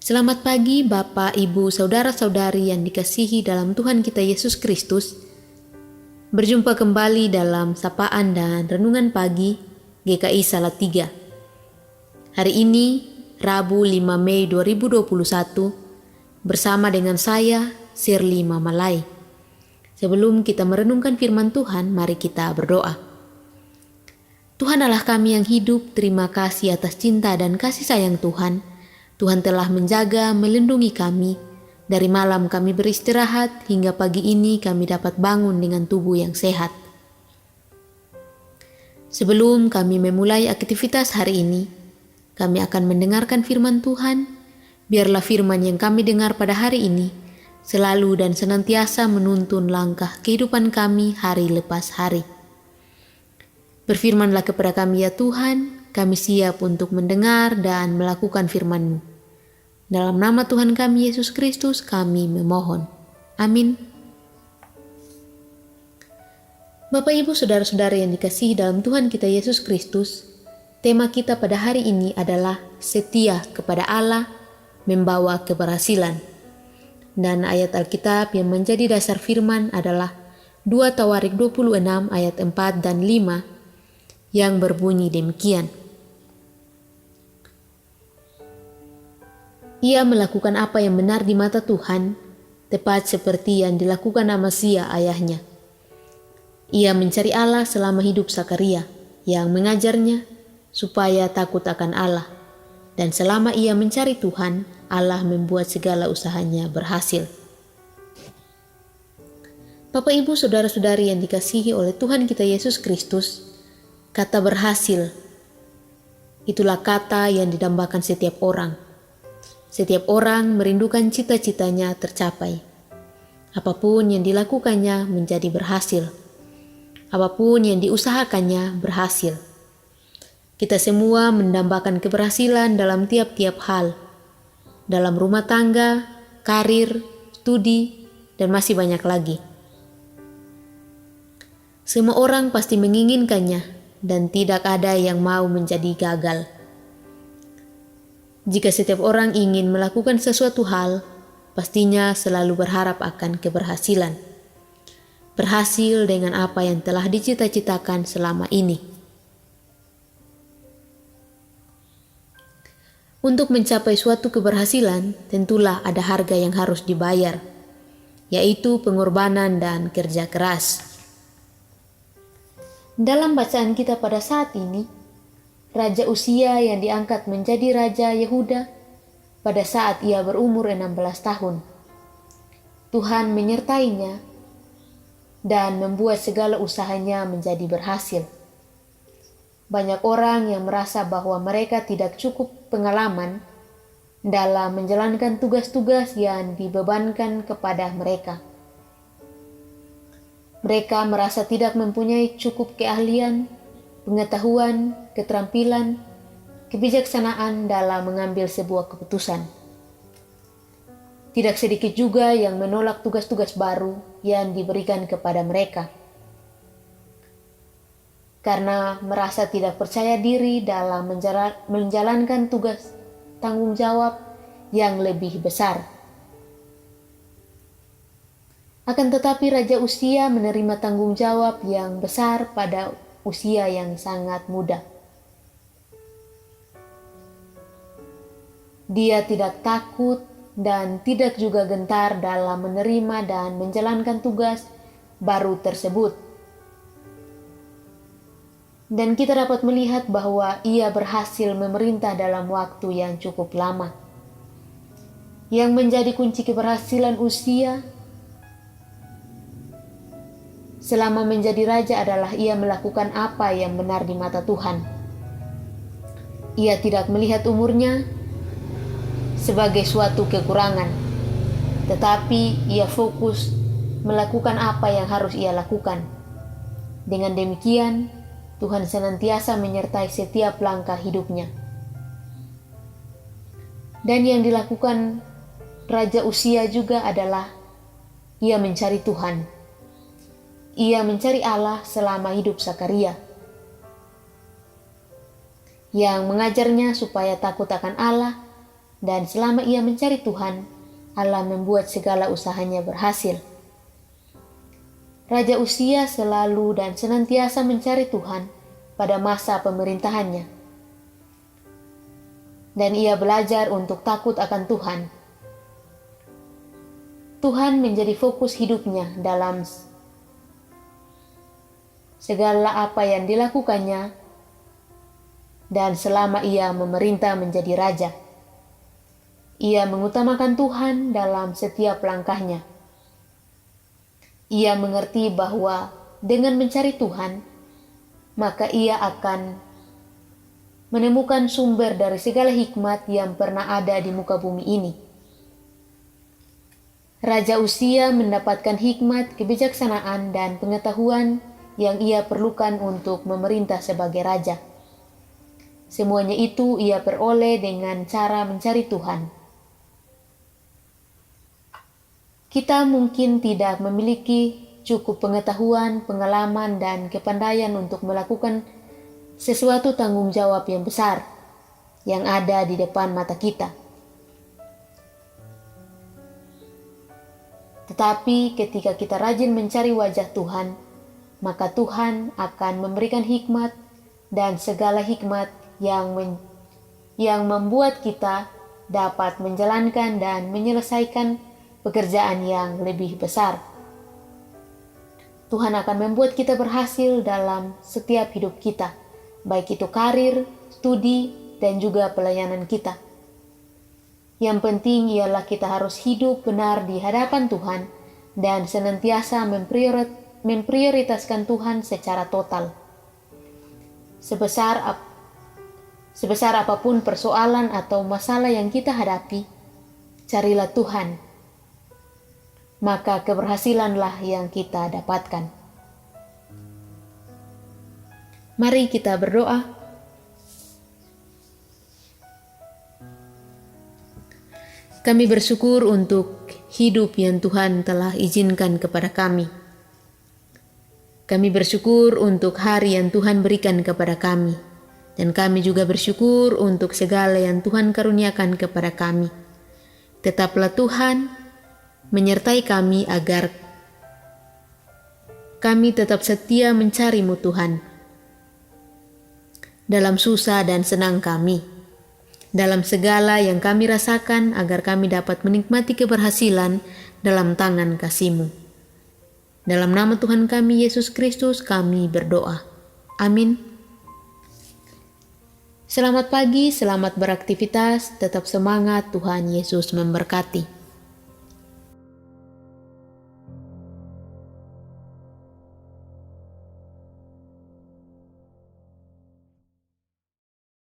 Selamat pagi Bapak, Ibu, Saudara-saudari yang dikasihi dalam Tuhan kita Yesus Kristus. Berjumpa kembali dalam Sapaan dan Renungan Pagi GKI Salatiga. Hari ini, Rabu 5 Mei 2021, bersama dengan saya, Shirley Mamalai. Sebelum kita merenungkan firman Tuhan, mari kita berdoa. Tuhan Allah kami yang hidup, terima kasih atas cinta dan kasih sayang Tuhan. Tuhan telah menjaga, melindungi kami. Dari malam kami beristirahat, hingga pagi ini kami dapat bangun dengan tubuh yang sehat. Sebelum kami memulai aktivitas hari ini, kami akan mendengarkan firman Tuhan. Biarlah firman yang kami dengar pada hari ini selalu dan senantiasa menuntun langkah kehidupan kami hari lepas hari. Berfirmanlah kepada kami ya Tuhan, kami siap untuk mendengar dan melakukan firman-Mu. Dalam nama Tuhan kami Yesus Kristus kami memohon. Amin. Bapak Ibu Saudara-saudara yang dikasihi dalam Tuhan kita Yesus Kristus, tema kita pada hari ini adalah setia kepada Allah membawa keberhasilan. Dan ayat Alkitab yang menjadi dasar firman adalah 2 Tawarik 26 ayat 4 dan 5 yang berbunyi demikian. Ia melakukan apa yang benar di mata Tuhan, tepat seperti yang dilakukan Amasya ayahnya. Ia mencari Allah selama hidup Zakaria, yang mengajarnya supaya takut akan Allah. Dan selama ia mencari Tuhan, Allah membuat segala usahanya berhasil. Bapak Ibu Saudara-saudari yang dikasihi oleh Tuhan kita Yesus Kristus, kata berhasil, itulah kata yang didambakan setiap orang. Setiap orang merindukan cita-citanya tercapai. Apapun yang dilakukannya menjadi berhasil. Apapun yang diusahakannya berhasil. Kita semua mendambakan keberhasilan dalam tiap-tiap hal. Dalam rumah tangga, karir, studi, dan masih banyak lagi. Semua orang pasti menginginkannya dan tidak ada yang mau menjadi gagal. Jika setiap orang ingin melakukan sesuatu hal, pastinya selalu berharap akan keberhasilan. Berhasil dengan apa yang telah dicita-citakan selama ini. Untuk mencapai suatu keberhasilan, tentulah ada harga yang harus dibayar, yaitu pengorbanan dan kerja keras. Dalam bacaan kita pada saat ini, Raja Uzia yang diangkat menjadi Raja Yehuda pada saat ia berumur 16 tahun. Tuhan menyertainya dan membuat segala usahanya menjadi berhasil. Banyak orang yang merasa bahwa mereka tidak cukup pengalaman dalam menjalankan tugas-tugas yang dibebankan kepada mereka. Mereka merasa tidak mempunyai cukup keahlian, pengetahuan, keterampilan, kebijaksanaan dalam mengambil sebuah keputusan. Tidak sedikit juga yang menolak tugas-tugas baru yang diberikan kepada mereka. Karena merasa tidak percaya diri dalam menjalankan tugas tanggung jawab yang lebih besar. Akan tetapi Raja Uzia menerima tanggung jawab yang besar pada usia yang sangat muda. Dia tidak takut dan tidak juga gentar dalam menerima dan menjalankan tugas baru tersebut. Dan kita dapat melihat bahwa ia berhasil memerintah dalam waktu yang cukup lama. Yang menjadi kunci keberhasilan Uzia selama menjadi raja adalah ia melakukan apa yang benar di mata Tuhan. Ia tidak melihat umurnya sebagai suatu kekurangan, tetapi ia fokus melakukan apa yang harus ia lakukan. Dengan demikian, Tuhan senantiasa menyertai setiap langkah hidupnya. Dan yang dilakukan Raja Uzia juga adalah ia mencari Tuhan. Ia mencari Allah selama hidup Zakaria, yang mengajarnya supaya takut akan Allah dan selama ia mencari Tuhan, Allah membuat segala usahanya berhasil. Raja Uzia selalu dan senantiasa mencari Tuhan pada masa pemerintahannya. Dan ia belajar untuk takut akan Tuhan. Tuhan menjadi fokus hidupnya dalam segala apa yang dilakukannya dan selama ia memerintah menjadi raja. Ia mengutamakan Tuhan dalam setiap langkahnya. Ia mengerti bahwa dengan mencari Tuhan, maka ia akan menemukan sumber dari segala hikmat yang pernah ada di muka bumi ini. Raja Uzia mendapatkan hikmat, kebijaksanaan, dan pengetahuan yang ia perlukan untuk memerintah sebagai raja. Semuanya itu ia peroleh dengan cara mencari Tuhan. Kita mungkin tidak memiliki cukup pengetahuan, pengalaman, dan kepandaian untuk melakukan sesuatu tanggung jawab yang besar yang ada di depan mata kita. Tetapi ketika kita rajin mencari wajah Tuhan, maka Tuhan akan memberikan hikmat dan segala hikmat yang membuat kita dapat menjalankan dan menyelesaikan pekerjaan yang lebih besar. Tuhan akan membuat kita berhasil dalam setiap hidup kita, baik itu karir, studi, dan juga pelayanan kita. Yang penting ialah kita harus hidup benar di hadapan Tuhan dan senantiasa memprioritaskan Tuhan secara total. Sebesar apapun persoalan atau masalah yang kita hadapi, carilah Tuhan. Maka keberhasilanlah yang kita dapatkan. Mari kita berdoa. Kami bersyukur untuk hidup yang Tuhan telah izinkan kepada kami. Kami bersyukur untuk hari yang Tuhan berikan kepada kami. Dan kami juga bersyukur untuk segala yang Tuhan karuniakan kepada kami. Tetaplah Tuhan menyertai kami agar kami tetap setia mencari-Mu Tuhan. Dalam susah dan senang kami. Dalam segala yang kami rasakan agar kami dapat menikmati keberhasilan dalam tangan kasih-Mu. Dalam nama Tuhan kami Yesus Kristus kami berdoa. Amin. Selamat pagi, selamat beraktivitas, tetap semangat, Tuhan Yesus memberkati.